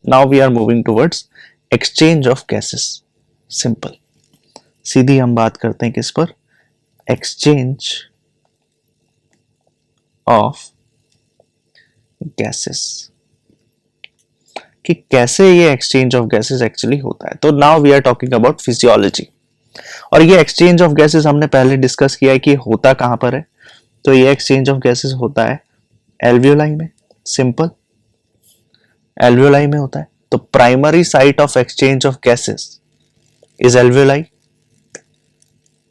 Now we are moving towards exchange of gases. Simple, सीधी हम बात करते हैं किस पर, एक्सचेंज ऑफ गैसेस, कि कैसे ये एक्सचेंज ऑफ गैसेस एक्चुअली होता है। तो now we are talking about physiology. और ये एक्सचेंज ऑफ गैसेस हमने पहले डिस्कस किया है कि होता कहां पर है। तो ये एक्सचेंज ऑफ गैसेस होता है एल्वियोलाई में। सिंपल, एल्वियोलाई में होता है। तो primary site of exchange of gases is alveoli,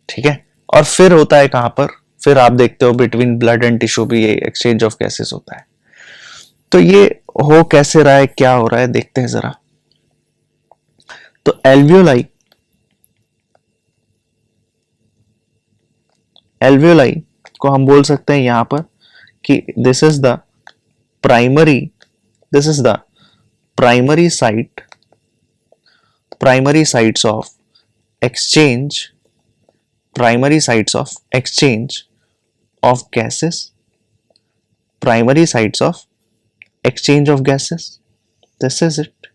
ठीक है। और फिर होता है कहां पर, फिर आप देखते हो बिटवीन ब्लड एंड टिश्यू भी ये एक्सचेंज ऑफ गैसेस होता है। तो ये हो कैसे रहा है, क्या हो रहा है, देखते हैं जरा। तो एल्वियोलाई, एल्वियोलाई को हम बोल सकते हैं यहां पर कि this is the primary, this is the primary site, primary sites of exchange, primary sites of exchange of gases, primary sites of exchange of gases, this is it,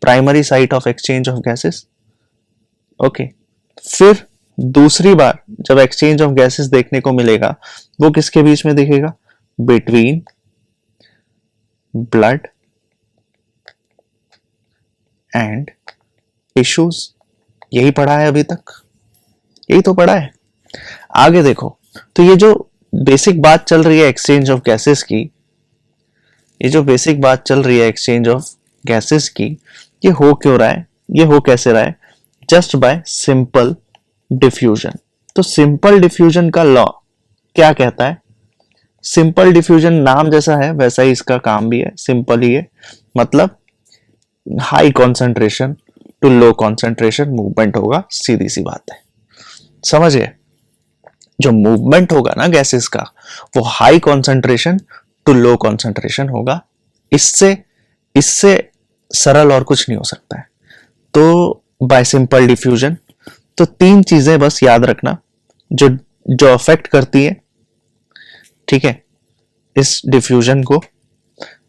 primary site of exchange of gases। okay, फिर दूसरी बार जब exchange of gases देखने को मिलेगा वो किसके बीच में दिखेगा, between blood and tissues। यही पढ़ा है अभी तक, यही तो पढ़ा है। आगे देखो, तो ये जो बेसिक बात चल रही है एक्सचेंज ऑफ गैसेस की, ये जो बेसिक बात चल रही है एक्सचेंज ऑफ गैसेस की, ये हो क्यों रहा है, ये हो कैसे रहा है, जस्ट बाय सिंपल डिफ्यूजन। तो सिंपल डिफ्यूजन का लॉ क्या कहता है, सिंपल डिफ्यूजन नाम जैसा है वैसा ही इसका काम भी है, सिंपल ही है। मतलब high concentration to low concentration movement होगा, सीधी सी बात है, समझिए। जो मूवमेंट होगा ना गैसेस का, वो high concentration to low concentration होगा। इससे इससे सरल और कुछ नहीं हो सकता है। तो बाय सिंपल डिफ्यूजन, तो तीन चीजें बस याद रखना जो जो अफेक्ट करती है, ठीक है, इस डिफ्यूजन को।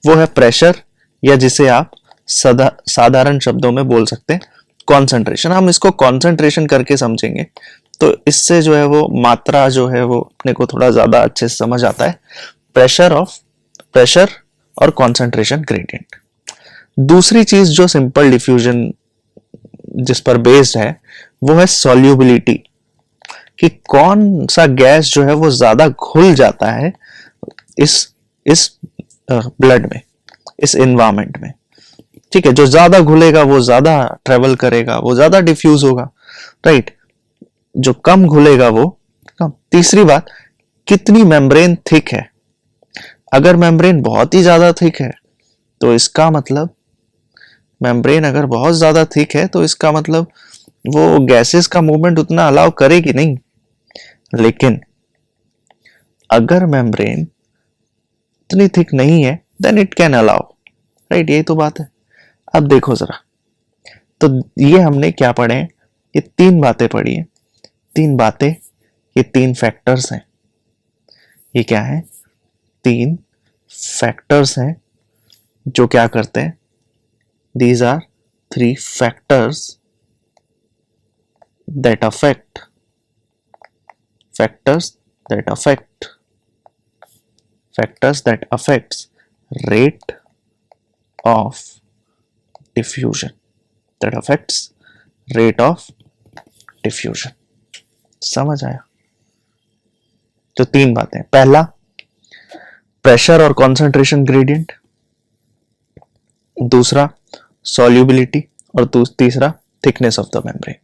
वो है प्रेशर, या जिसे आप साधारण शब्दों में बोल सकते हैं कॉन्सेंट्रेशन। हम इसको कॉन्सेंट्रेशन करके समझेंगे तो इससे जो है वो मात्रा जो है वो अपने को थोड़ा ज्यादा अच्छे से समझ आता है। प्रेशर और कॉन्सेंट्रेशन ग्रेडियंट। दूसरी चीज जो सिंपल डिफ्यूजन जिस पर बेस्ड है वो है सॉल्युबिलिटी, कि कौन सा गैस जो है वो ज्यादा घुल जाता है इस ब्लड में, इस एनवायरमेंट में, ठीक है। जो ज्यादा घुलेगा वो ज्यादा ट्रेवल करेगा, वो ज्यादा डिफ्यूज होगा, राइट। जो कम घुलेगा वो कम। तीसरी बात, कितनी मेम्ब्रेन थिक है। अगर मेम्ब्रेन बहुत ही ज्यादा थिक है तो इसका मतलब, मेम्ब्रेन अगर बहुत ज्यादा थिक है तो इसका मतलब वो गैसेस का मूवमेंट उतना अलाउ करेगी नहीं। लेकिन अगर मेम्ब्रेन इतनी थिक नहीं है then it can allow, right. यही तो बात है। अब देखो जरा, तो ये हमने क्या पढ़े हैं, ये तीन बातें पढ़ी है। तीन बातें, ये तीन फैक्टर्स हैं। ये क्या है, तीन फैक्टर्स हैं जो क्या करते हैं, these are three factors that affect rate of diffusion, that affects rate of diffusion। समझ आया। तो तीन बातें, पहला प्रेशर और कॉन्सेंट्रेशन ग्रेडियंट, दूसरा सॉल्युबिलिटी, और तीसरा थिकनेस ऑफ द मेम्ब्रेन।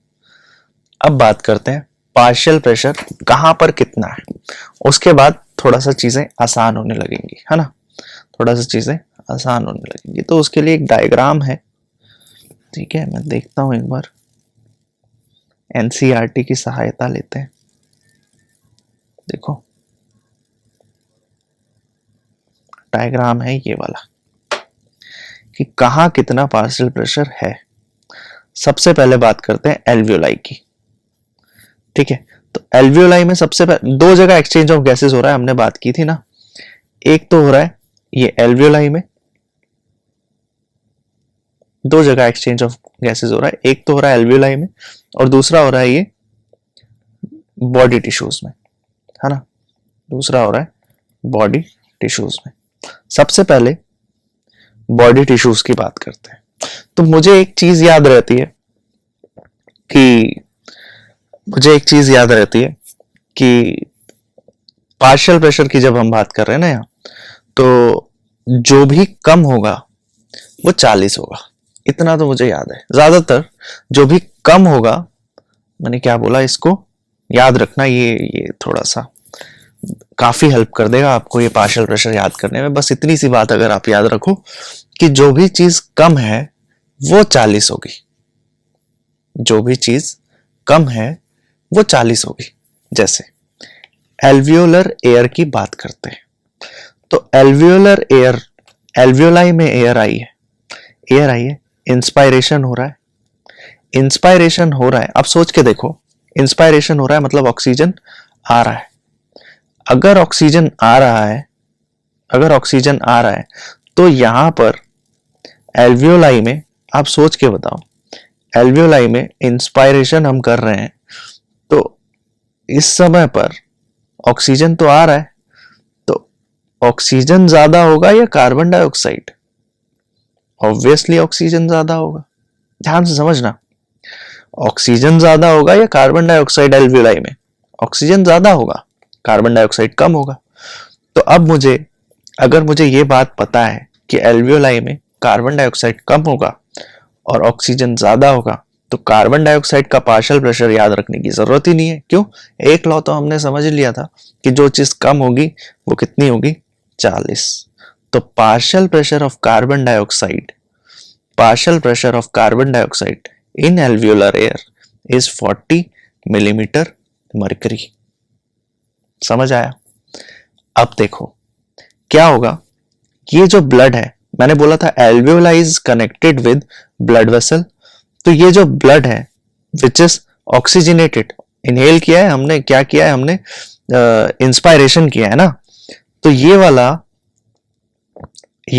अब बात करते हैं पार्शियल प्रेशर कहां पर कितना है, उसके बाद थोड़ा सा चीजें आसान होने लगेंगी, है ना, थोड़ा सा चीजें आसान होने लगेंगी। तो उसके लिए एक डायग्राम है, ठीक है, मैं देखता हूं एक बार, एनसीईआरटी की सहायता लेते हैं। देखो डायग्राम है ये वाला, कि कहां कितना पार्शियल प्रेशर है। सबसे पहले बात करते हैं एल्वियोलाई की, ठीक है। तो एल्वियोलाई में सबसे पहले दो जगह एक्सचेंज ऑफ गैसेस हो रहा है, हमने बात की थी ना। एक तो हो रहा है ये एल्वियोलाई में, दो जगह एक्सचेंज ऑफ गैसेस हो रहा है, एक तो हो रहा है एल्वियोलाई में और दूसरा हो रहा है ये बॉडी टिश्यूज में, है ना, दूसरा हो रहा है बॉडी टिश्यूज में। सबसे पहले बॉडी टिश्यूज की बात करते हैं। तो मुझे एक चीज याद रहती है कि पार्शियल प्रेशर की जब हम बात कर रहे हैं ना यहाँ, तो जो भी कम होगा वो 40 होगा, इतना तो मुझे याद है। ज्यादातर जो भी कम होगा, मैंने क्या बोला, इसको याद रखना, ये थोड़ा सा काफी हेल्प कर देगा आपको ये पार्शियल प्रेशर याद करने में। बस इतनी सी बात अगर आप याद रखो कि जो भी चीज कम है वो 40 होगी, जो भी चीज कम है वो 40 होगी। जैसे एल्वियोलर एयर की बात करते हैं, तो एल्वियोलर एयर, एल्वियोलाई में एयर आई है, इंस्पायरेशन हो रहा है, अब सोच के देखो, इंस्पायरेशन हो रहा है मतलब ऑक्सीजन आ रहा है। अगर ऑक्सीजन आ रहा है तो यहां पर एल्वियोलाई में, आप सोच के बताओ, एल्वियोलाई में इंस्पायरेशन हम कर रहे हैं तो इस समय पर ऑक्सीजन तो आ रहा है, तो ऑक्सीजन ज्यादा होगा या कार्बन डाइऑक्साइड? ऑब्वियसली ऑक्सीजन ज्यादा होगा। ध्यान से समझना, ऑक्सीजन ज्यादा होगा या कार्बन डाइऑक्साइड? एल्वियोलाई में ऑक्सीजन ज्यादा होगा, कार्बन डाइऑक्साइड कम होगा। तो अब अगर मुझे ये बात पता है कि एल्वियोलाई में कार्बन डाइऑक्साइड कम होगा और ऑक्सीजन ज्यादा होगा, तो कार्बन डाइऑक्साइड का पार्शियल प्रेशर याद रखने की जरूरत ही नहीं है। क्यों? एक लॉ तो हमने समझ लिया था कि जो चीज कम होगी वो कितनी होगी? 40। तो partial pressure of carbon dioxide in alveolar air is 40 millimetre mercury. समझ आया? अब देखो क्या होगा, ये जो ब्लड है, मैंने बोला था alveoli is connected with blood vessel, तो ये जो ब्लड है विच इज ऑक्सीजनेटेड, इनहेल किया है हमने, क्या किया है हमने? इंस्पायरेशन किया है ना, तो ये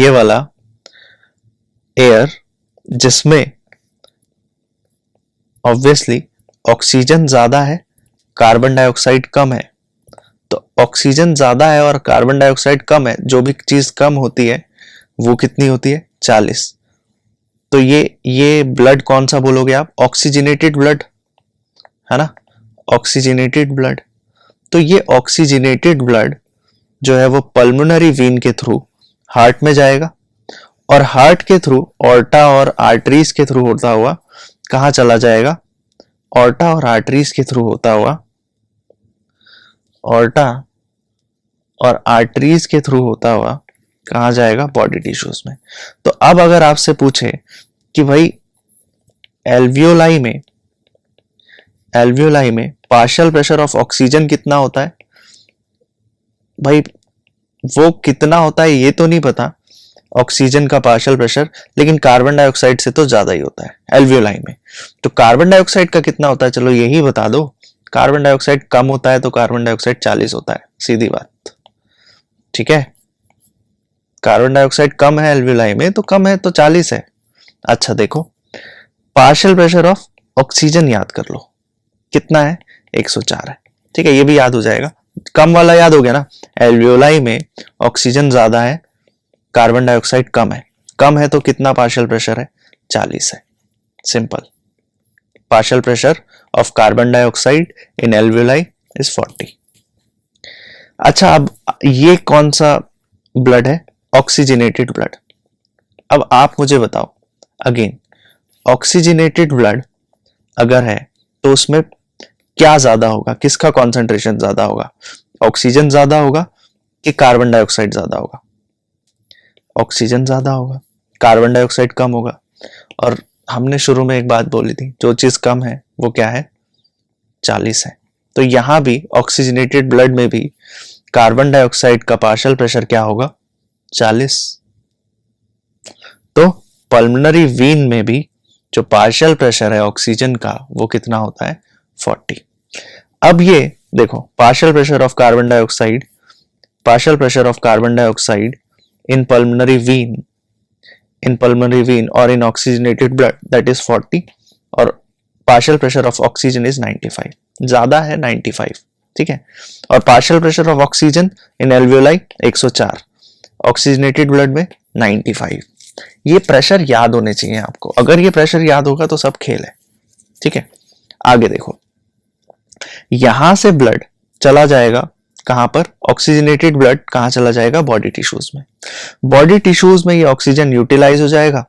वाला एयर जिसमें ऑब्वियसली ऑक्सीजन ज्यादा है, कार्बन डाइऑक्साइड कम है, तो ऑक्सीजन ज्यादा है और कार्बन डाइऑक्साइड कम है, जो भी चीज कम होती है वो कितनी होती है? 40। तो ये ब्लड कौन सा बोलोगे आप? ऑक्सीजनेटेड ब्लड, है ना, ऑक्सीजनेटेड ब्लड। तो ये ऑक्सीजनेटेड ब्लड जो है वो पल्मोनरी वीन के थ्रू हार्ट में जाएगा और हार्ट के थ्रू ऑर्टा और आर्टरीज के थ्रू होता हुआ कहां चला जाएगा? ऑर्टा और आर्टरीज के थ्रू होता हुआ, ऑर्टा और आर्टरीज के थ्रू होता हुआ कहां जाएगा? बॉडी टिश्यूज में। तो अब अगर आपसे पूछे कि भाई एल्वियोलाई में पार्शियल प्रेशर ऑफ ऑक्सीजन कितना होता है, भाई वो कितना होता है ये तो नहीं पता ऑक्सीजन का पार्शियल प्रेशर, लेकिन कार्बन डाइऑक्साइड से तो ज्यादा ही होता है एल्वियोलाई में। तो कार्बन डाइऑक्साइड का कितना होता है, चलो यही बता दो। कार्बन डाइऑक्साइड कम होता है तो कार्बन डाइऑक्साइड 40 होता है, सीधी बात, ठीक है। कार्बन डाइऑक्साइड कम है एल्वियोलाई में तो कम है तो 40 है। अच्छा देखो, पार्शियल प्रेशर ऑफ ऑक्सीजन याद कर लो, कितना है? 104 है, ठीक है, ये भी याद हो जाएगा। कम वाला याद हो गया ना, एल्वियोलाई में ऑक्सीजन ज्यादा है, कार्बन डाइऑक्साइड कम है तो कितना पार्शियल प्रेशर है? 40 है। Simple, partial pressure of carbon dioxide in alveoli is 40। अच्छा, अब ये कौन सा ब्लड है? Oxygenated blood. अब आप मुझे बताओ, अगेन ऑक्सीजनेटेड ब्लड अगर है तो उसमें क्या ज्यादा होगा, किसका कॉन्सेंट्रेशन ज्यादा होगा? ऑक्सीजन ज्यादा होगा कि कार्बन डाइऑक्साइड ज्यादा होगा? ऑक्सीजन ज्यादा होगा, कार्बन डाइऑक्साइड कम होगा। और हमने शुरू में एक बात बोली थी, जो चीज कम है वो क्या है? 40 है। तो यहां भी ऑक्सीजनेटेड ब्लड में भी कार्बन डाइऑक्साइड का पार्शियल प्रेशर क्या होगा? 40। तो पल्मोनरी वीन में भी जो पार्शियल प्रेशर है ऑक्सीजन का वो कितना होता है? 40। अब ये देखो, partial pressure of carbon dioxide in pulmonary Wien in pulmonary vein or in oxygenated blood, that is 40, और partial pressure of oxygen is 95, ज्यादा है 95, ठीक है। और partial pressure of oxygen in alveoli 104, oxygenated blood में 95। ये प्रेशर याद होने चाहिए आपको, अगर ये प्रेशर याद होगा तो सब खेल है, ठीक है। आगे देखो, यहां से ब्लड चला जाएगा कहां पर, ऑक्सीजनेटेड ब्लड कहां चला जाएगा, बॉडी टिश्यूज में। बॉडी टिश्यूज में ये ऑक्सीजन यूटिलाइज हो जाएगा,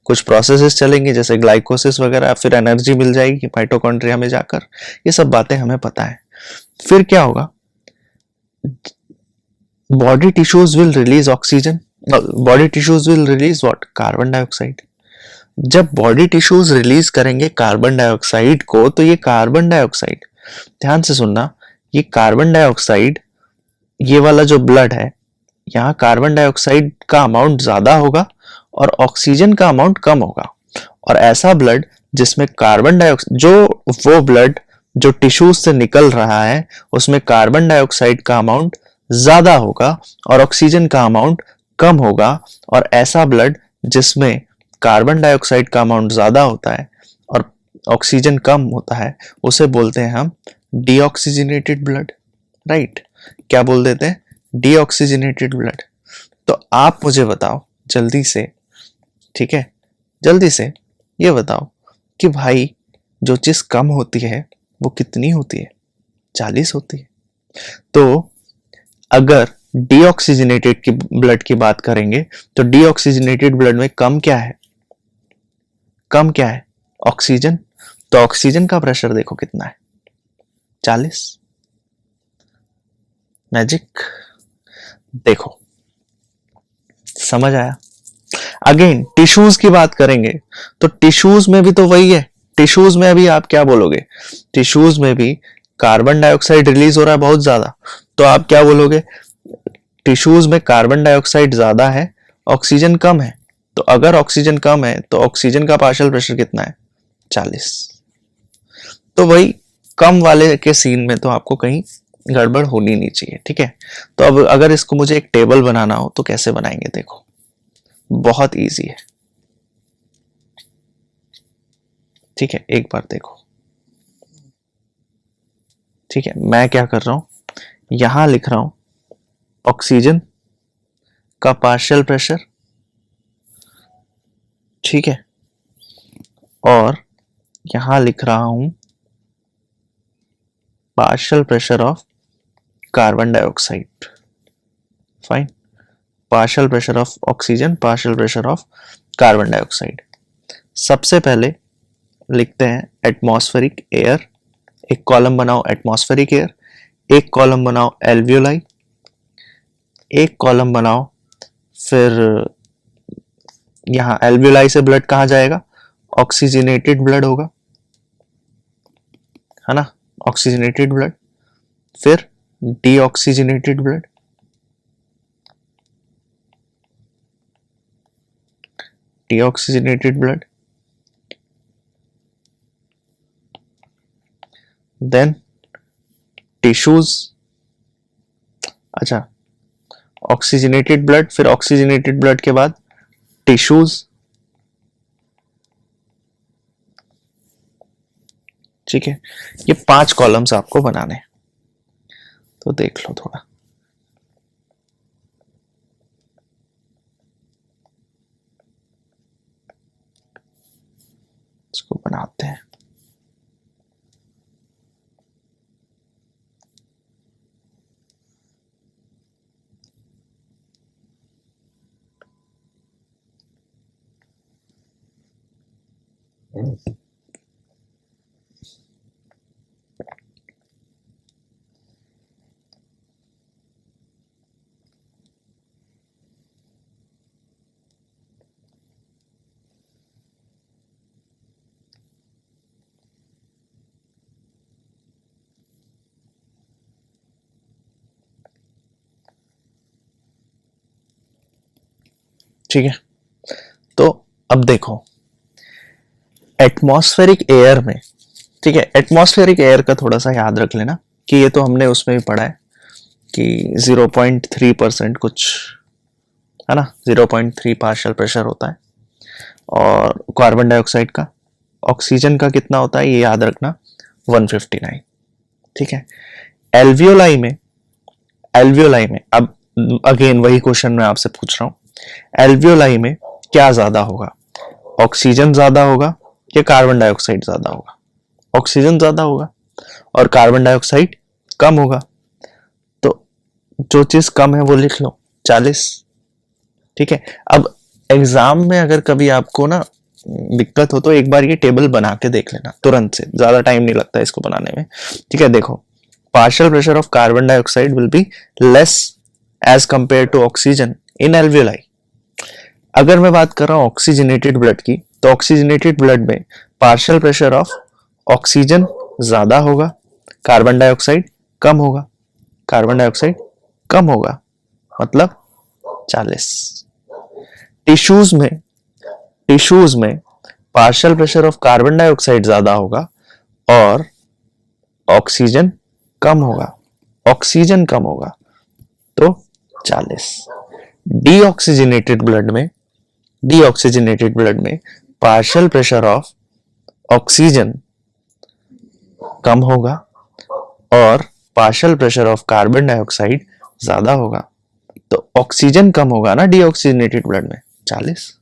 कुछ प्रोसेसेस चलेंगे जैसे ग्लाइकोसिस वगैरह, फिर एनर्जी मिल जाएगी माइटोकॉन्ड्रिया में जाकर, ये सब बातें हमें पता है। फिर क्या होगा, body tissues will release oxygen, body tissues will release what, carbon dioxide. जब बॉडी टिश्यूज रिलीज करेंगे कार्बन डाइऑक्साइड को, तो ये कार्बन डाइऑक्साइड, ध्यान से सुनना, ये कार्बन डाइऑक्साइड, ये वाला जो ब्लड है, यहाँ कार्बन डाइऑक्साइड का अमाउंट ज्यादा होगा और ऑक्सीजन का अमाउंट कम होगा। और ऐसा ब्लड जिसमें कार्बन डाइऑक्साइड, जो वो ब्लड जो टिश्यूज से निकल रहा है उसमें कार्बन डाइऑक्साइड का अमाउंट ज्यादा होगा और ऑक्सीजन का अमाउंट कम होगा, और ऐसा ब्लड जिसमें कार्बन डाइऑक्साइड का अमाउंट ज्यादा होता है और ऑक्सीजन कम होता है, उसे बोलते हैं हम डीऑक्सीजनेटेड ब्लड, राइट। क्या बोल देते हैं, डीऑक्सीजनेटेड ब्लड। तो आप मुझे बताओ जल्दी से, ठीक है, जल्दी से ये बताओ कि भाई जो चीज कम होती है वो कितनी होती है, 40 होती है। तो अगर डीऑक्सीजनेटेड की ब्लड की बात करेंगे तो डीऑक्सीजनेटेड ब्लड में कम क्या है, कम क्या है, ऑक्सीजन। तो ऑक्सीजन का प्रेशर देखो कितना है, 40। मैजिक, देखो समझ आया। अगेन टिश्यूज की बात करेंगे तो टिश्यूज में भी तो वही है, टिश्यूज में अभी आप क्या बोलोगे, टिश्यूज में भी कार्बन डाइऑक्साइड रिलीज हो रहा है बहुत ज्यादा, तो आप क्या बोलोगे, टिश्यूज में कार्बन डाइऑक्साइड ज्यादा है, ऑक्सीजन कम है। तो अगर ऑक्सीजन कम है तो ऑक्सीजन का पार्शियल प्रेशर कितना है, 40। तो वही कम वाले के सीन में तो आपको कहीं गड़बड़ होनी नहीं चाहिए, ठीक है। तो अब अगर इसको मुझे एक टेबल बनाना हो तो कैसे बनाएंगे, देखो बहुत इजी है, ठीक है। एक बार देखो, ठीक है, मैं क्या कर रहा हूं, यहां लिख रहा हूं ऑक्सीजन का पार्शियल प्रेशर, ठीक है, और यहां लिख रहा हूं partial pressure of carbon dioxide, fine, partial pressure of oxygen, partial pressure of carbon dioxide. सबसे पहले लिखते हैं एटमॉस्फेरिक एयर, एक कॉलम बनाओ एटमॉस्फेरिक एयर, एक कॉलम बनाओ एल्वियोलाई, एक कॉलम बनाओ, फिर यहां एल्वियोलाई से ब्लड कहां जाएगा, ऑक्सीजनेटेड ब्लड होगा, है ना, ऑक्सीजनेटेड ब्लड, फिर deoxygenated blood, deoxygenated blood, then tissues, अच्छा ऑक्सीजनेटेड ब्लड, फिर ऑक्सीजनेटेड ब्लड के बाद टिश्यूज, ठीक है। ये 5 कॉलम्स आपको बनाने हैं, तो देख लो थोड़ा, इसको बनाते हैं। ठीक है, तो अब देखो एटमॉस्फेरिक एयर में, ठीक है, एटमॉस्फेरिक एयर का थोड़ा सा याद रख लेना कि ये तो हमने उसमें भी पढ़ा है कि 0.3% कुछ, है ना, 0.3 पार्शियल प्रेशर होता है, और कार्बन डाइऑक्साइड का, ऑक्सीजन का कितना होता है ये याद रखना, 159। ठीक है। एल्वियोलाई में, एल्वियोलाई में अब अगेन वही क्वेश्चन मैं आपसे पूछ रहा हूं, एल्वियोलाई में क्या ज्यादा होगा, ऑक्सीजन ज्यादा होगा या कार्बन डाइऑक्साइड ज्यादा होगा? ऑक्सीजन ज्यादा होगा और कार्बन डाइऑक्साइड कम होगा। तो जो चीज कम है वो लिख लो, 40। ठीक है। अब एग्जाम में अगर कभी आपको ना दिक्कत हो तो एक बार ये टेबल बना के देख लेना तुरंत से, ज्यादा टाइम नहीं लगता इसको बनाने में। ठीक है। देखो, partial pressure of carbon dioxide will be less as compare to oxygen in alveoli. अगर मैं बात कर रहा हूं ऑक्सीजनेटेड ब्लड की, तो ऑक्सीजनेटेड ब्लड में पार्शियल प्रेशर ऑफ ऑक्सीजन ज्यादा होगा, कार्बन डाइऑक्साइड कम होगा, कार्बन डाइऑक्साइड कम होगा, मतलब 40। टिश्यूज में, टिश्यूज में partial pressure of carbon dioxide ज्यादा होगा और ऑक्सीजन कम होगा, ऑक्सीजन कम होगा, तो 40। डीऑक्सीजनेटेड ब्लड में, डीऑक्सीजनेटेड ब्लड में पार्शियल प्रेशर ऑफ ऑक्सीजन कम होगा और partial pressure of carbon dioxide ज्यादा होगा, तो ऑक्सीजन कम होगा ना डीऑक्सीजनेटेड ब्लड में, 40।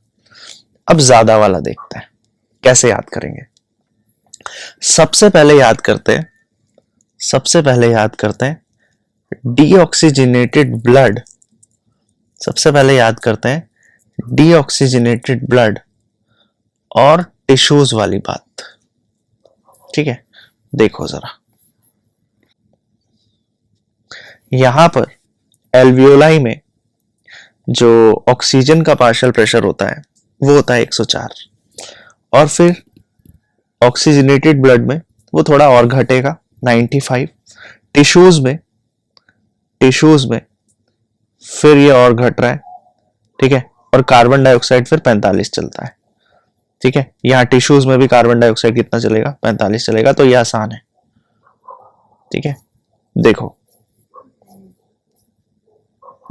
अब ज्यादा वाला देखते हैं कैसे याद करेंगे। सबसे पहले याद करते हैं, सबसे पहले याद करते हैं डीऑक्सीजनेटेड ब्लड, सबसे पहले याद करते हैं डीऑक्सीजनेटेड ब्लड और टिश्यूज वाली बात। ठीक है। देखो जरा, यहां पर एल्वियोलाई में जो ऑक्सीजन का पार्शियल प्रेशर होता है वो होता है 104, और फिर ऑक्सीजनेटेड ब्लड में वो थोड़ा और घटेगा 95, टिश्यूज में, टिश्यूज में फिर ये और घट रहा है। ठीक है। और कार्बन डाइऑक्साइड फिर 45 चलता है। ठीक है। यहां टिश्यूज में भी कार्बन डाइऑक्साइड कितना चलेगा, 45 चलेगा, तो ये आसान है। ठीक है। देखो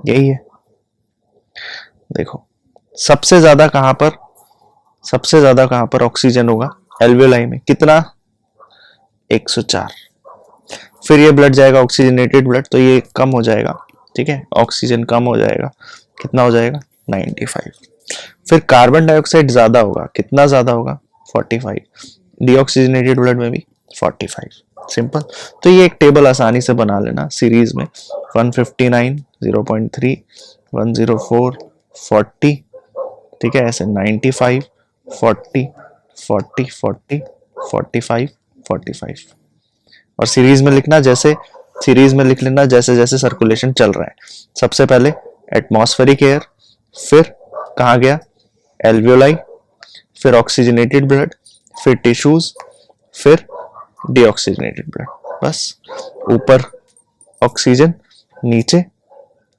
यही है, देखो सबसे ज्यादा कहां पर, सबसे ज्यादा कहां पर ऑक्सीजन होगा, एल्वियोलाई में, कितना, 104। फिर ये ब्लड जाएगा ऑक्सीजनेटेड ब्लड, तो ये कम हो जाएगा। ठीक है। ऑक्सीजन कम हो जाएगा, कितना हो जाएगा, 95। फिर कार्बन डाइऑक्साइड ज्यादा होगा, कितना ज्यादा होगा, 45। डीऑक्सीजनेटेड ब्लड में भी 45। सिंपल। तो ये एक टेबल आसानी से बना लेना सीरीज में, 159, 0.3, 104, 40। ठीक है। ऐसे 95, 40, 40, 40, 45, 45, और सीरीज में लिखना, जैसे सीरीज में लिख लेना जैसे जैसे सर्कुलेशन चल रहा है। सबसे पहले एटमॉस्फेरिक एयर, फिर कहाँ गया, एल्वियोलाई, फिर ऑक्सीजनेटेड ब्लड, फिर टिश्यूज, फिर डीऑक्सीजनेटेड ब्लड। बस, ऊपर ऑक्सीजन, नीचे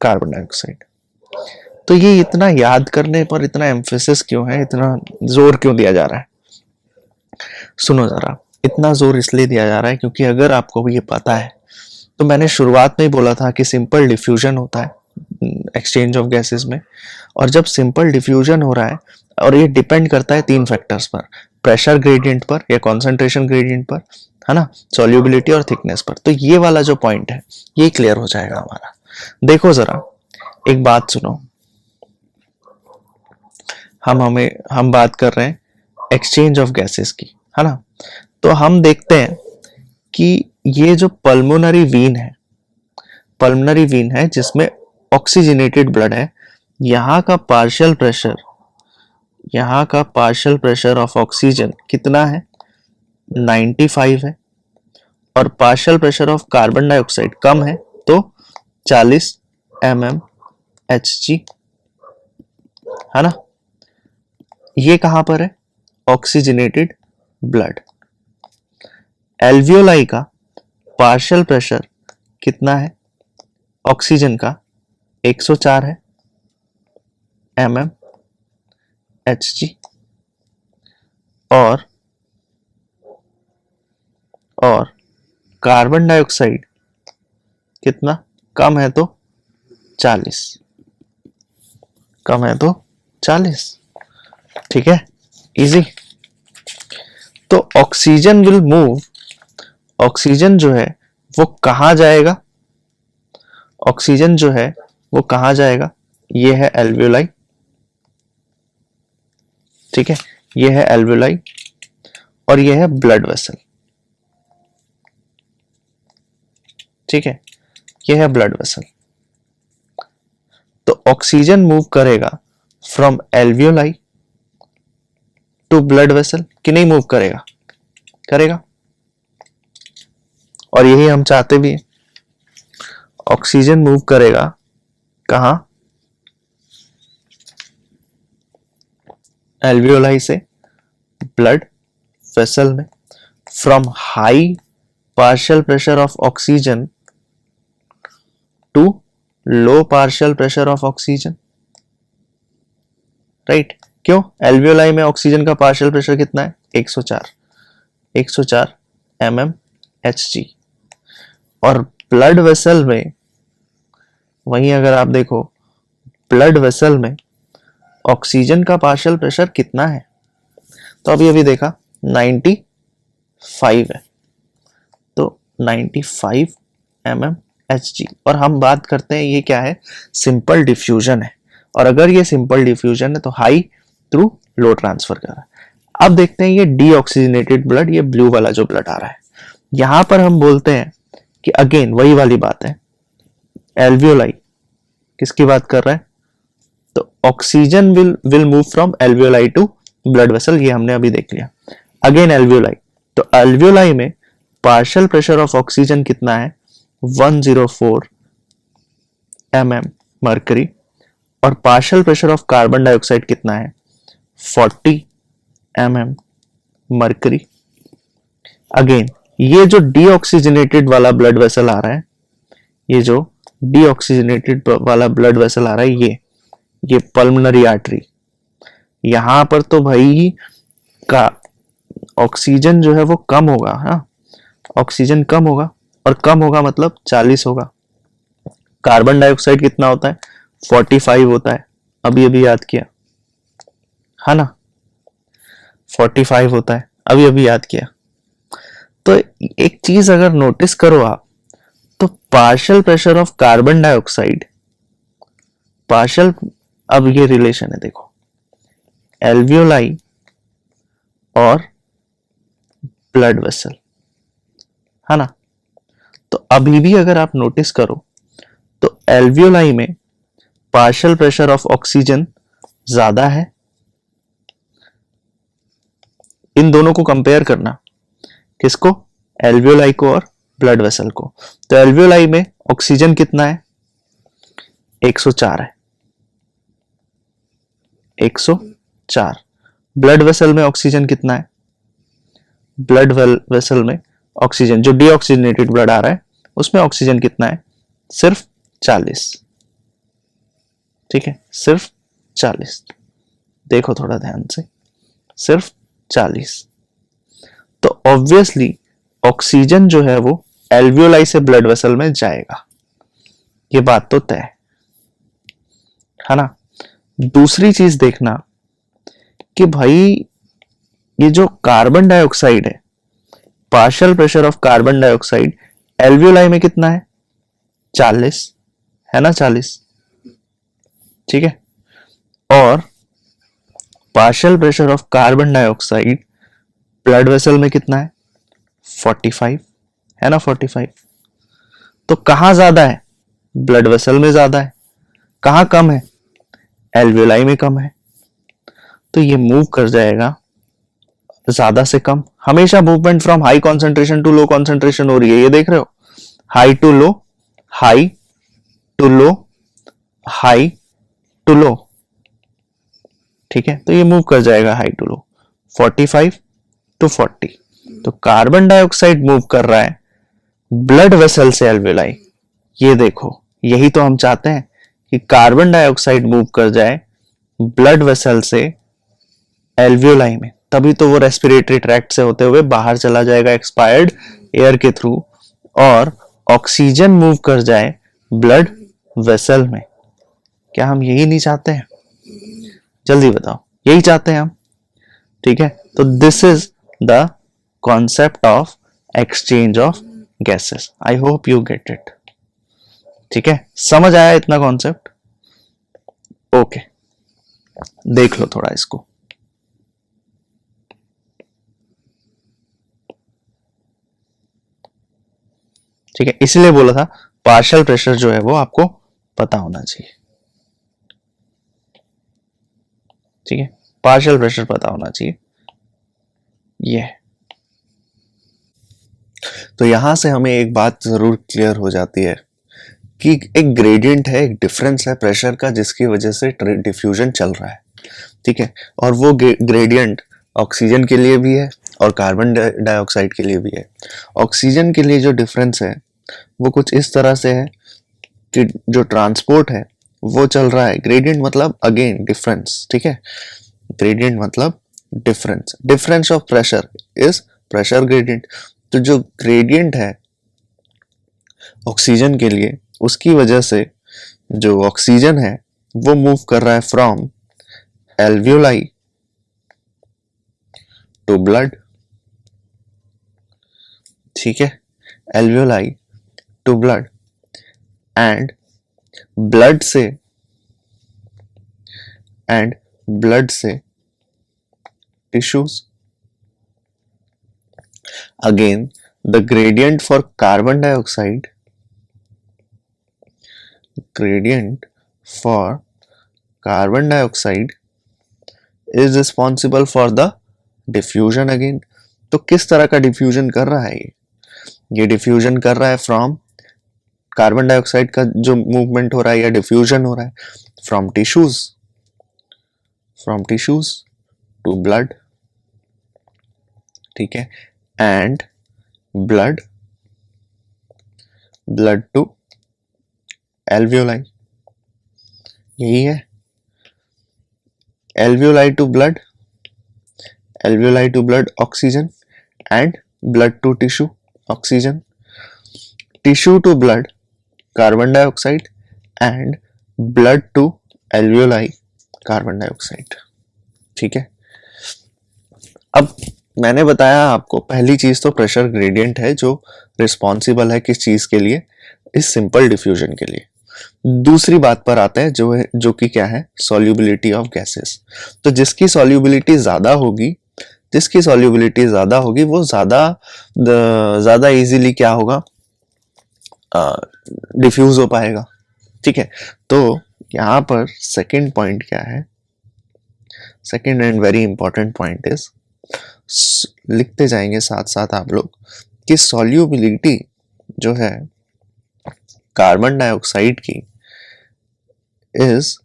कार्बन डाइऑक्साइड। तो ये इतना याद करने पर इतना एम्फेसिस क्यों है, इतना जोर क्यों दिया जा रहा है? सुनो जरा, इतना जोर इसलिए दिया जा रहा है क्योंकि अगर आपको ये पता है, तो मैंने शुरुआत में ही बोला था कि सिंपल डिफ्यूजन होता है एक्सचेंज ऑफ गैसेस में, और जब सिंपल डिफ्यूजन हो रहा है, और ये डिपेंड करता है 3 फैक्टर्स पर, प्रेशर ग्रेडियंट पर या कॉन्सेंट्रेशन ग्रेडियंट पर, है ना, सॉल्युबिलिटी और थिकनेस पर। तो ये वाला जो पॉइंट है ये क्लियर हो जाएगा हमारा। देखो जरा, एक बात सुनो, हम बात कर रहे हैं एक्सचेंज ऑफ गैसेस की, है ना। तो हम देखते हैं कि ये जो पल्मोनरी वीन है, पल्मोनरी वीन है जिसमें ऑक्सीजनेटेड ब्लड है, यहाँ का पार्शियल प्रेशर, यहाँ का पार्शियल प्रेशर ऑफ ऑक्सीजन कितना है, 95 है, और partial pressure of carbon dioxide कम है, तो 40 mmHg, है ना। ये कहां पर है, ऑक्सीजनेटेड ब्लड। एल्वियोलाई का पार्शियल प्रेशर कितना है ऑक्सीजन का, 104 है mmHg, और कार्बन डाइऑक्साइड कितना, कम है तो 40, कम है तो 40। ठीक है। इजी। तो ऑक्सीजन विल मूव, ऑक्सीजन जो है वो कहां जाएगा, ऑक्सीजन जो है वो कहां जाएगा, ये है एल्वियोलाई, ठीक है, ये है एल्वियोलाई और ये है ब्लड वेसल, ठीक है, ये है ब्लड वेसल। तो ऑक्सीजन मूव करेगा from alveoli to blood vessel कि नहीं मूव करेगा, करेगा, और यही हम चाहते भी हैं। ऑक्सीजन मूव करेगा कहां, एल्वियोलाई से ब्लड वेसल में, from high partial pressure of oxygen to low partial pressure of oxygen, right. क्यों, एल्वियोलाई में ऑक्सीजन का पार्शियल प्रेशर कितना है, 104 mmHg, और ब्लड वेसल में वहीं अगर आप देखो ब्लड वेसल में ऑक्सीजन का पार्शियल प्रेशर कितना है, तो अभी अभी देखा 95 है, तो 95 mmHg, और हम बात करते हैं ये क्या है, सिंपल डिफ्यूजन है, और अगर ये सिंपल डिफ्यूजन है तो हाई थ्रू लो ट्रांसफर कर रहा है। अब देखते हैं ये डीऑक्सीजनेटेड ब्लड, ये ब्लू वाला जो ब्लड आ रहा है, यहां पर हम बोलते हैं कि अगेन वही वाली बात है, एल्वियोलाई किसकी बात कर रहा है, तो oxygen will move from alveoli to blood vessel, ये हमने अभी देख लिया। अगेन एल्वियोलाई, तो एल्वियोलाई में पार्शियल प्रेशर ऑफ ऑक्सीजन कितना है, 104 mm मर्करी, और partial pressure of carbon dioxide कितना है, 40 mm मर्करी। अगेन ये जो डीऑक्सीजनेटेड वाला ब्लड वेसल आ रहा है, ये जो डीऑक्सीजनेटेड वाला ब्लड वेसल आ रहा है, ये पल्मोनरी आर्टरी, यहां पर तो भाई का ऑक्सीजन जो है वो कम होगा, हाँ ऑक्सीजन कम होगा, और कम होगा मतलब 40 होगा। कार्बन डाइऑक्साइड कितना होता है, 45 होता है, अभी अभी याद किया है ना, 45 होता है, अभी अभी याद किया। तो एक चीज अगर नोटिस करो आप, तो partial pressure of carbon dioxide, partial, अब ये रिलेशन है देखो, एल्वियोलाई और ब्लड वेसल, है ना। तो अभी भी अगर आप नोटिस करो तो एल्वियोलाई में पार्शियल प्रेशर ऑफ ऑक्सीजन ज्यादा है, इन दोनों को कंपेयर करना, किसको, एल्वियोलाई को और ब्लड वेसल को। तो एल्वियोलाई में ऑक्सीजन कितना है, 104 है, 104। ब्लड वेसल में ऑक्सीजन कितना है, ब्लड वेसल में ऑक्सीजन जो डीऑक्सीजनेटेड ब्लड आ रहा है उसमें ऑक्सीजन कितना है, सिर्फ 40, ठीक है, सिर्फ 40, देखो थोड़ा ध्यान से, सिर्फ 40। तो ऑब्वियसली ऑक्सीजन जो है वो एल्वियोलाई से ब्लड वेसल में जाएगा, ये बात तो तय है ना। दूसरी चीज देखना कि भाई ये जो कार्बन डाइऑक्साइड है, partial pressure of carbon dioxide alveoli में कितना है, 40 है ना, 40, ठीक है, और partial pressure of carbon dioxide blood vessel में कितना है, 45 है ना, 45। तो कहां ज्यादा है, ब्लड वेसल में ज्यादा है, कहां कम है, एल्वियोलाई में कम है। तो ये मूव कर जाएगा ज्यादा से कम, हमेशा movement from high concentration to low concentration हो रही है, ये देख रहे हो, high to low, high to low, high to low, ठीक है। तो ये मूव कर जाएगा हाई टू लो, 45 टू 40। तो कार्बन डाइऑक्साइड मूव कर रहा है ब्लड वेसल से एल्वियोलाई, ये देखो, यही तो हम चाहते हैं कि कार्बन डाइऑक्साइड मूव कर जाए ब्लड वेसल से एल्वियोलाई में, तभी तो वो रेस्पिरेटरी ट्रैक्ट से होते हुए बाहर चला जाएगा एक्सपायर्ड एयर के थ्रू, और ऑक्सीजन मूव कर जाए ब्लड वेसल में। क्या हम यही नहीं चाहते हैं, जल्दी बताओ, यही चाहते हैं हम। ठीक है, तो this is the concept of exchange of gases. I hope you get it. ठीक है, समझ आया इतना कॉन्सेप्ट? ओके, देख लो थोड़ा इसको. ठीक है, इसलिए बोला था पार्शियल प्रेशर जो है वो आपको पता होना चाहिए. ठीक है, पार्शियल प्रेशर पता होना चाहिए. ये तो यहां से हमें एक बात जरूर क्लियर हो जाती है कि एक ग्रेडियंट है, एक डिफरेंस है प्रेशर का, जिसकी वजह से डिफ्यूजन चल रहा है. ठीक है, और वो ग्रेडियंट ऑक्सीजन के लिए भी है और कार्बन डाइऑक्साइड के लिए भी है. ऑक्सीजन के लिए जो डिफरेंस है वो कुछ इस तरह से है कि जो ट्रांसपोर्ट है वो चल रहा है. ग्रेडियंट मतलब अगेन डिफरेंस. ठीक है, ग्रेडियंट मतलब difference. Difference of pressure is pressure gradient. तो जो ग्रेडियंट है ऑक्सीजन के लिए, उसकी वजह से जो ऑक्सीजन है वो मूव कर रहा है फ्रॉम एल्वियोलाई टू ब्लड. ठीक है, alveoli to blood, and blood से tissues. Again the gradient for carbon dioxide, gradient for carbon dioxide is responsible for the diffusion again. तो किस तरह का डिफ्यूजन कर रहा है ये डिफ्यूजन कर रहा है फ्रॉम कार्बन डाइऑक्साइड का जो मूवमेंट हो रहा है या डिफ्यूजन हो रहा है फ्रॉम टिश्यूज टू ब्लड. ठीक है, एंड ब्लड टू एल्वियोलाई. यही है, alveoli to blood oxygen, and blood to tissue oxygen, tissue to blood carbon dioxide, and blood to alveoli carbon dioxide. ठीक है, अब मैंने बताया आपको पहली चीज तो प्रेशर ग्रेडियंट है जो रिस्पॉन्सिबल है किस चीज के लिए, इस सिंपल डिफ्यूजन के लिए. दूसरी बात पर आते हैं जो कि क्या है, सॉल्युबिलिटी ऑफ गैसेस. तो जिसकी सॉल्युबिलिटी ज्यादा होगी वो ज्यादा इजीली क्या होगा, डिफ्यूज हो पाएगा. ठीक है, तो यहां पर सेकंड पॉइंट क्या है, second and very important point is, लिखते जाएंगे साथ साथ आप लोग, कि सॉल्युबिलिटी जो है कार्बन डाइऑक्साइड की is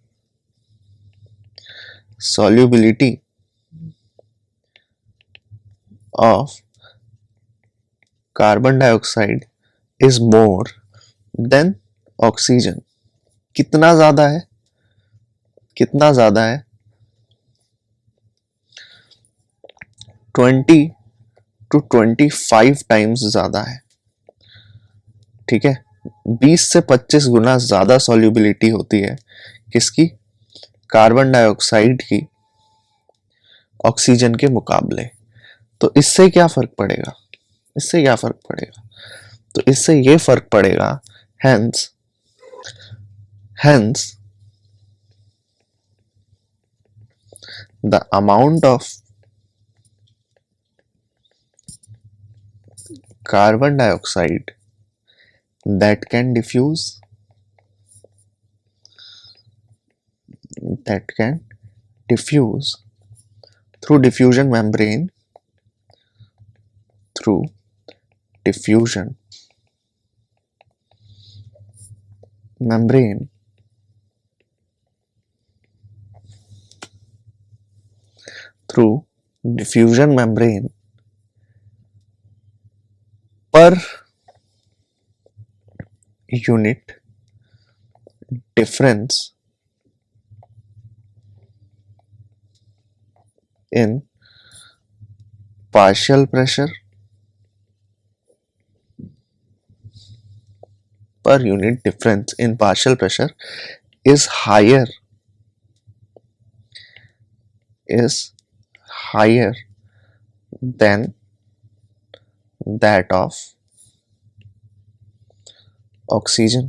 solubility of carbon dioxide is more than oxygen. कितना ज्यादा है 20 to 25 टाइम्स ज्यादा है. ठीक है, 20 से 25 गुना ज्यादा सॉल्युबिलिटी होती है किसकी, कार्बन डाइऑक्साइड की ऑक्सीजन के मुकाबले. तो इससे क्या फर्क पड़ेगा, तो इससे ये फर्क पड़ेगा, hence the amount of carbon dioxide that can diffuse through diffusion membrane through diffusion membrane per unit difference in partial pressure per unit difference in partial pressure is higher higher than that of oxygen.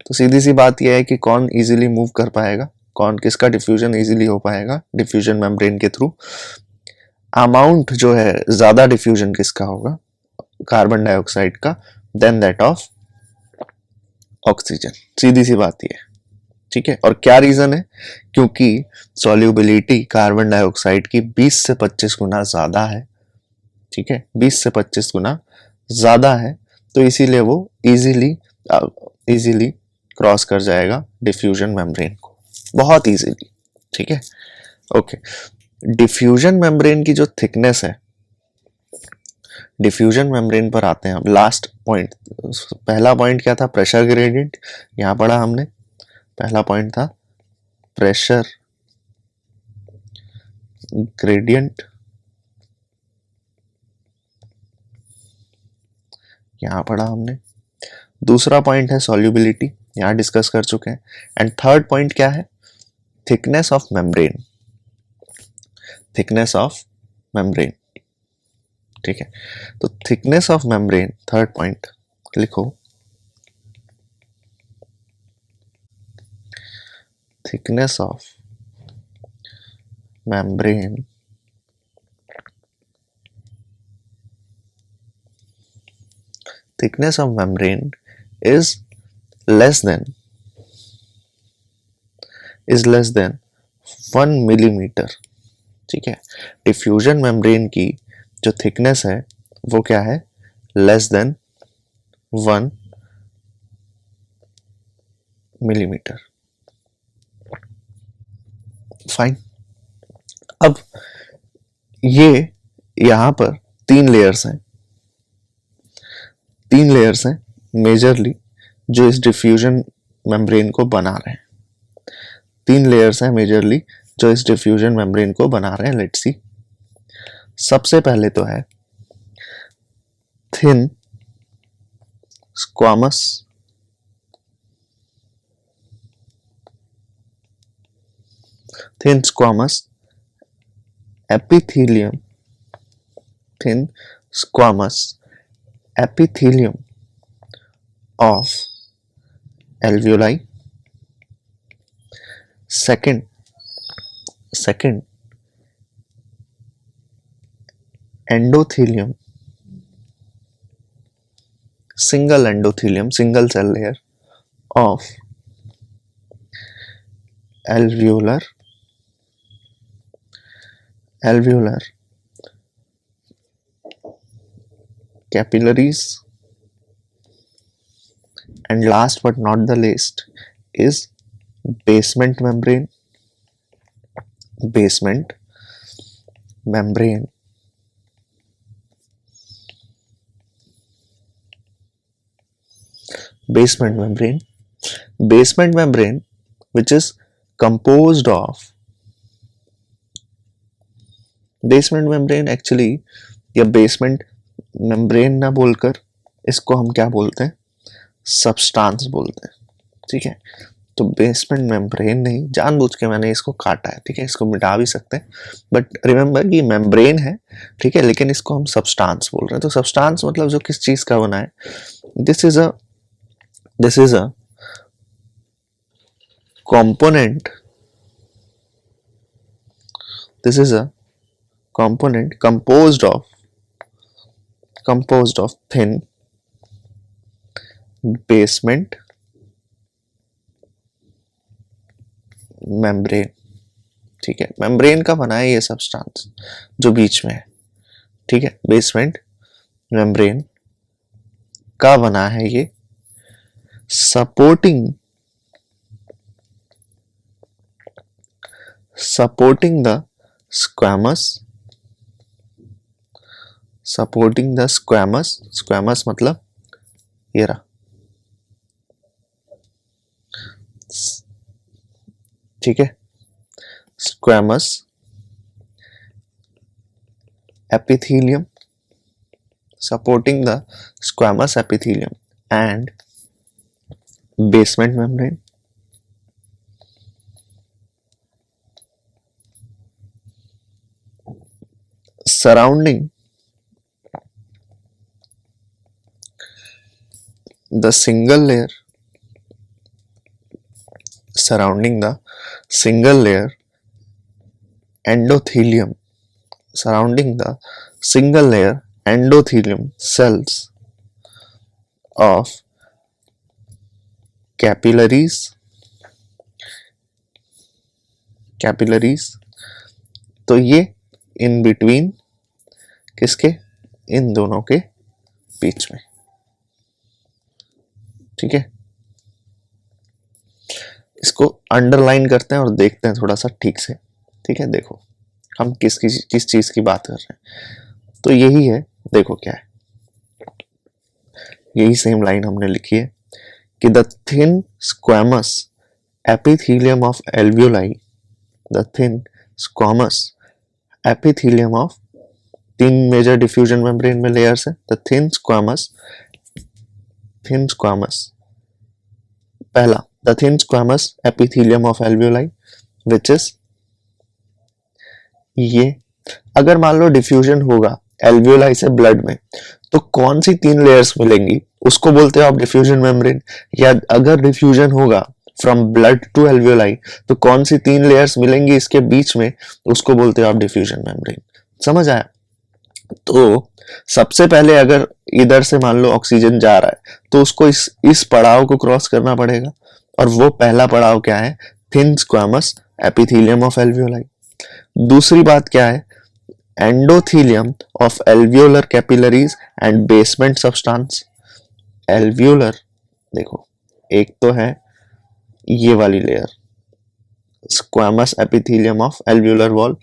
तो सीधी सी बात यह है कि कौन easily move कर पाएगा, कौन किसका डिफ्यूजन इजीली हो पाएगा डिफ्यूजन मेम्ब्रेन के थ्रू। अमाउंट जो है ज्यादा डिफ्यूजन किसका होगा, कार्बन डाइऑक्साइड का, देन दैट ऑफ ऑक्सीजन। सीधी सी बात ये है, ठीक है। और क्या रीजन है, क्योंकि सॉल्युबिलिटी कार्बन डाइऑक्साइड की 20 से 25 गुना ज्यादा है, ठीक है, 20 से 25 गुना ज्यादा है, तो इसीलिए वो इजीली क्रॉस कर जाएगा डिफ्यूजन मेम्ब्रेन को, बहुत इजीली, ठीक है। ओके, डिफ्यूजन मेम्ब्रेन की जो थिकनेस है, डिफ्यूजन मेम्ब्रेन पर आते हैं हम। लास्ट पॉइंट, पहला पॉइंट क्या था, प्रेशर ग्रेडियंट, यहां पढ़ा हमने। पहला पॉइंट था प्रेशर ग्रेडियंट, यहां पढ़ा हमने। दूसरा पॉइंट है सॉल्युबिलिटी, यहां डिस्कस कर चुके हैं। एंड थर्ड पॉइंट क्या है, thickness of membrane, thickness of membrane, ठीक है। तो thickness of membrane, third point लिखो, thickness of membrane thickness of membrane is less than 1 millimetre, ठीक है। डिफ्यूजन मेम्ब्रेन की जो थिकनेस है वो क्या है, लेस देन 1 मिलीमीटर, फाइन। अब ये यहां पर तीन लेयर्स हैं, मेजरली जो इस डिफ्यूजन मेम्ब्रेन को बना रहे हैं। तीन लेयर्स हैं मेजरली जो इस डिफ्यूजन मेम्ब्रेन को बना रहे हैं। लेट्स सी, सबसे पहले तो है thin squamous epithelium, thin squamous epithelium of alveoli. Second, endothelium, single endothelium, single cell layer of alveolar capillaries. And last but not the least is basement membrane, basement membrane which is composed of basement membrane actually, या basement membrane ना बोलकर इसको हम क्या बोलते हैं, substance बोलते हैं, ठीक है। तो बेसमेंट मेम्ब्रेन नहीं, जानबूझ के मैंने इसको काटा है, ठीक है, इसको मिटा भी सकते हैं, बट रिमेंबर कि मेम्ब्रेन है, ठीक है, लेकिन इसको हम सब्सटेंस बोल रहे हैं। तो सब्सटेंस मतलब जो किस चीज का बना है, this is a component, this is a component composed of thin basement membrane, ठीक है। मेम्ब्रेन का बना है ये सब्सटेंस जो बीच में है, ठीक है, बेसमेंट मेम्ब्रेन का बना है ये, सपोर्टिंग द स्क्वैमस मतलब ये रहा, ठीक है, squamous epithelium, supporting the squamous epithelium and basement membrane, surrounding the single layer, surrounding the single layer endothelium, surrounding the single layer endothelium cells of capillaries, capillaries. तो ये इन बिटवीन किसके, इन दोनों के बीच में, ठीक है। इसको अंडरलाइन करते हैं और देखते हैं थोड़ा सा ठीक से, ठीक है। देखो हम किस चीज की बात कर रहे हैं, तो यही है, देखो क्या है, यही सेम लाइन हमने लिखी है कि the thin squamous epithelium of alveoli, the thin squamous epithelium of, तीन मेजर डिफ्यूजन मेम्ब्रेन में लेयर्स है, the thin squamous, thin squamous, पहला the thin squamous epithelium of alveoli which is, ये अगर मान लो डिफ्यूजन होगा एल्वियोलाई से ब्लड में, तो कौन सी तीन लेयर्स मिलेंगी उसको बोलते हो आप डिफ्यूजन मेम्ब्रेन। या अगर डिफ्यूजन होगा फ्रॉम ब्लड टू एल्वियोलाई, तो कौन सी तीन लेयर्स मिलेंगी इसके बीच में, उसको बोलते हो आप डिफ्यूजन मेम्ब्रेन। समझ आया। तो सबसे पहले अगर इधर से मान लो ऑक्सीजन जा रहा है, तो उसको इस पड़ाव को क्रॉस करना पड़ेगा, और वो पहला पड़ाव क्या है, thin squamous epithelium of alveoli. दूसरी बात क्या है, endothelium of alveolar capillaries and basement substance. Alveolar, देखो एक तो है ये वाली layer, squamous epithelium of alveolar wall,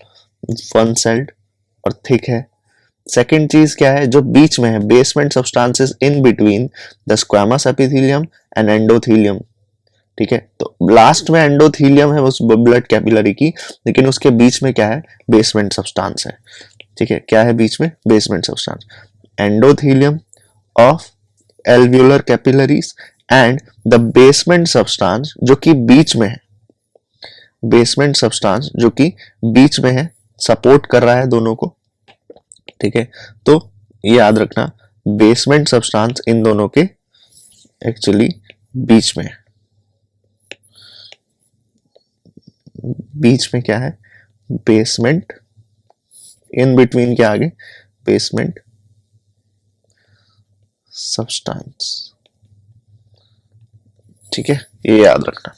one sailed और थिक है। सेकेंड चीज क्या है जो बीच में है, basement substances in between the squamous epithelium and endothelium, ठीक है। तो लास्ट में एंडोथेलियम है उस ब्लड कैपिलरी की, लेकिन उसके बीच में क्या है, बेसमेंट सब्सटेंस है, ठीक है। क्या है बीच में, basement substance, endothelium of alveolar capillaries and the basement substance जो कि बीच में है, बेसमेंट सब्सटेंस जो कि बीच में है, सपोर्ट कर रहा है दोनों को, ठीक है। तो ये याद रखना, बेसमेंट सब्सटेंस इन दोनों के एक्चुअली बीच में है। बीच में क्या है, बेसमेंट, इन बिटवीन क्या आगे, बेसमेंट सब्सटेंस, ठीक है। ये याद रखना।